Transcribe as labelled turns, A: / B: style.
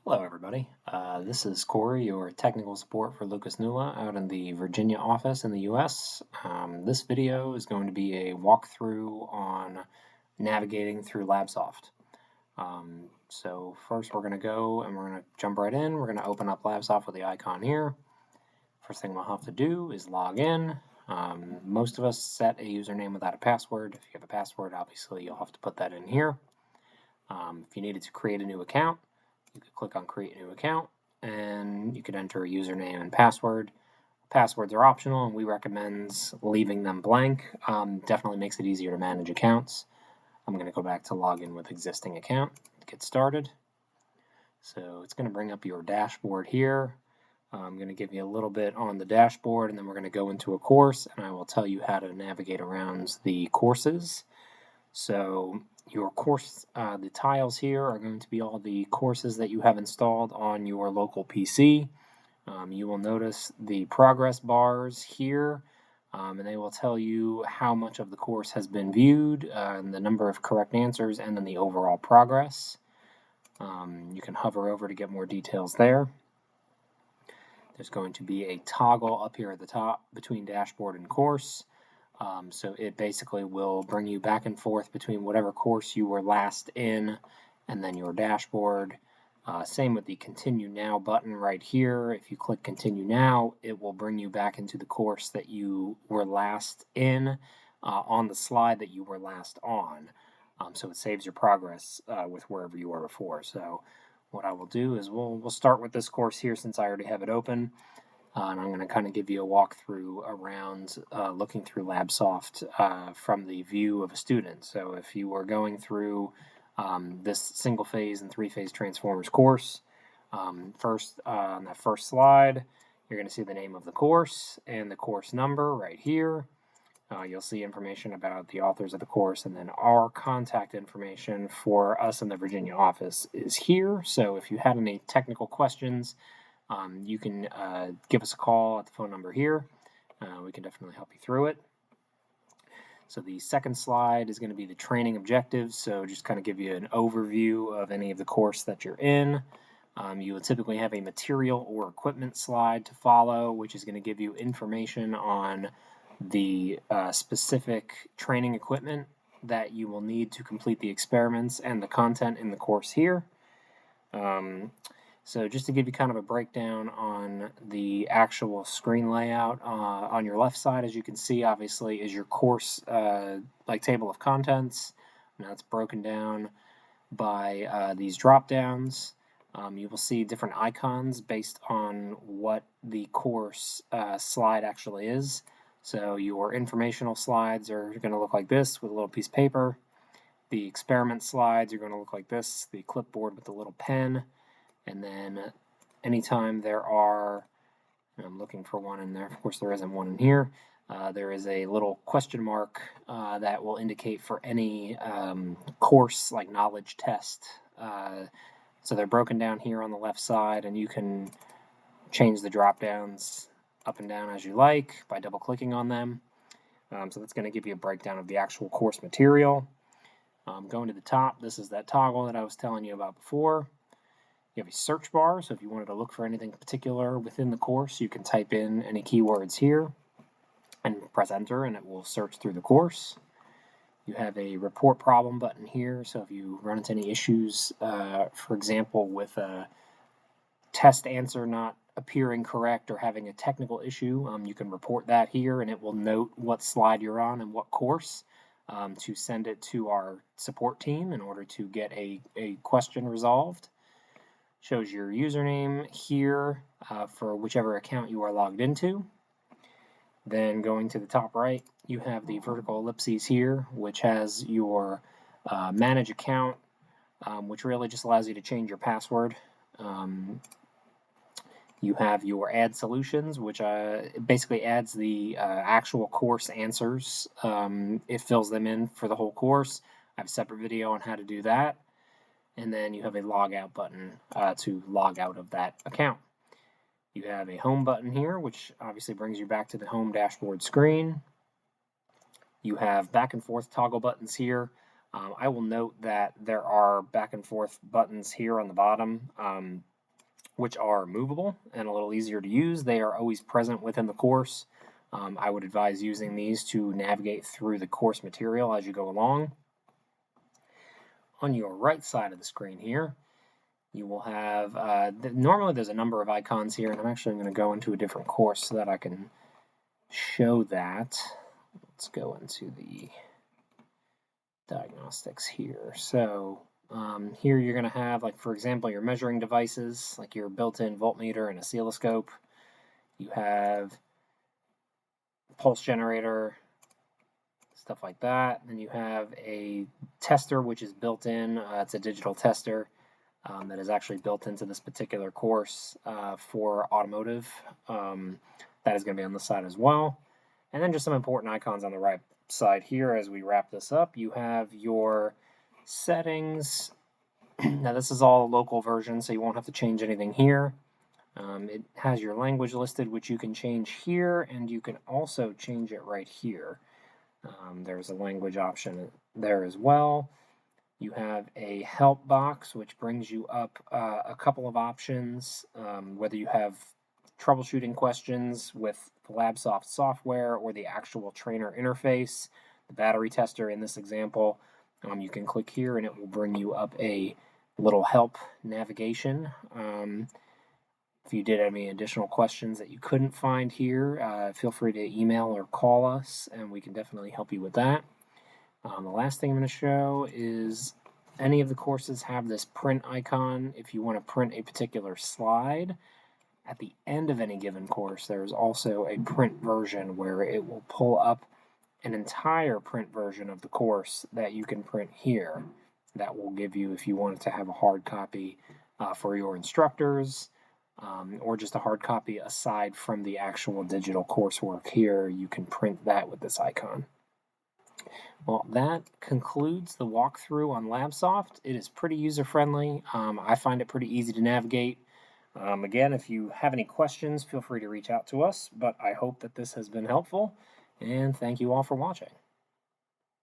A: Hello, everybody. This is Corey, your technical support for Lucas-Nuelle out in the Virginia office in the US. This video is going to be a walkthrough on navigating through LabSoft. So first we're going to go and we're going to jump right in. We're going to open up LabSoft with the icon here. First thing we'll have to do is log in. Most of us set a username without a password. If you have a password, obviously you'll have to put that in here. If you needed to create a new account, you could click on create new account and you could enter a username and password. Passwords are optional and we recommend leaving them blank. Definitely makes it easier to manage accounts. I'm going to go back to log in with existing account to get started. So it's going to bring up your dashboard here. I'm going to give you a little bit on the dashboard and then we're going to go into a course and I will tell you how to navigate around the courses. So your course, the tiles here are going to be all the courses that you have installed on your local PC. You will notice the progress bars here, and they will tell you how much of the course has been viewed, and the number of correct answers, and then the overall progress. You can hover over to get more details there. There's going to be a toggle up here at the top between dashboard and course. So it basically will bring you back and forth between whatever course you were last in and then your dashboard. Same with the Continue Now button right here. If you click Continue Now, it will bring you back into the course that you were last in on the slide that you were last on. So it saves your progress with wherever you were before. So what I will do is we'll start with this course here since I already have it open. And I'm going to kind of give you a walkthrough around looking through LabSoft from the view of a student. So if you were going through this single phase and three-phase transformers course, first on that first slide, you're going to see the name of the course and the course number right here. You'll see information about the authors of the course, and then our contact information for us in the Virginia office is here. So if you had any technical questions, you can give us a call at the phone number here. We can definitely help you through it. So the second slide is going to be the training objectives. So just kind of give you an overview of any of the course that you're in. You will typically have a material or equipment slide to follow, which is going to give you information on the specific training equipment that you will need to complete the experiments and the content in the course here. So just to give you kind of a breakdown on the actual screen layout, on your left side, as you can see, obviously, is your course like table of contents. Now it's broken down by these drop downs. You will see different icons based on what the course slide actually is. So your informational slides are going to look like this with a little piece of paper. The experiment slides are going to look like this, the clipboard with the little pen. And then anytime there are, I'm looking for one in there, of course there isn't one in here, there is a little question mark that will indicate for any course like knowledge test. So they're broken down here on the left side, and you can change the drop downs up and down as you like by double clicking on them. So that's going to give you a breakdown of the actual course material. Going to the top, this is that toggle that I was telling you about before. You have a search bar, so if you wanted to look for anything particular within the course, you can type in any keywords here and press enter, and it will search through the course. You have a report problem button here, so if you run into any issues, for example, with a test answer not appearing correct or having a technical issue, you can report that here, and it will note what slide you're on and what course to send it to our support team in order to get a question resolved. Shows your username here for whichever account you are logged into. Then going to the top right, you have the vertical ellipses here, which has your manage account, which really just allows you to change your password. You have your add solutions, which basically adds the actual course answers. It fills them in for the whole course. I have a separate video on how to do that. And then you have a log out button to log out of that account. You have a home button here, which obviously brings you back to the home dashboard screen. You have back and forth toggle buttons here. I will note that there are back and forth buttons here on the bottom. which are movable and a little easier to use. They are always present within the course. I would advise using these to navigate through the course material as you go along. On your right side of the screen here, you will have, normally there's a number of icons here, and I'm actually going to go into a different course so that I can show that. Let's go into the diagnostics here. So here you're going to have, like, for example, your measuring devices, like your built-in voltmeter and oscilloscope. You have pulse generator, stuff like that. Then you have a tester, which is built in. It's a digital tester that is actually built into this particular course for automotive. That is going to be on the side as well. And then just some important icons on the right side here as we wrap this up. You have your settings. Now this is all a local version, so you won't have to change anything here. It has your language listed, which you can change here, and you can also change it right here. There's a language option there as well. You have a help box, which brings you up a couple of options, whether you have troubleshooting questions with the LabSoft software or the actual trainer interface, the battery tester in this example. You can click here and it will bring you up a little help navigation. If you did have any additional questions that you couldn't find here, feel free to email or call us, and we can definitely help you with that. The last thing I'm going to show is any of the courses have this print icon. If you want to print a particular slide, at the end of any given course, there's also a print version where it will pull up an entire print version of the course that you can print here. That will give you, if you wanted to have a hard copy for your instructors, or just a hard copy aside from the actual digital coursework here, you can print that with this icon. Well, that concludes the walkthrough on LabSoft. It is pretty user-friendly. I find it pretty easy to navigate. Again, if you have any questions, feel free to reach out to us, but I hope that this has been helpful, and thank you all for watching.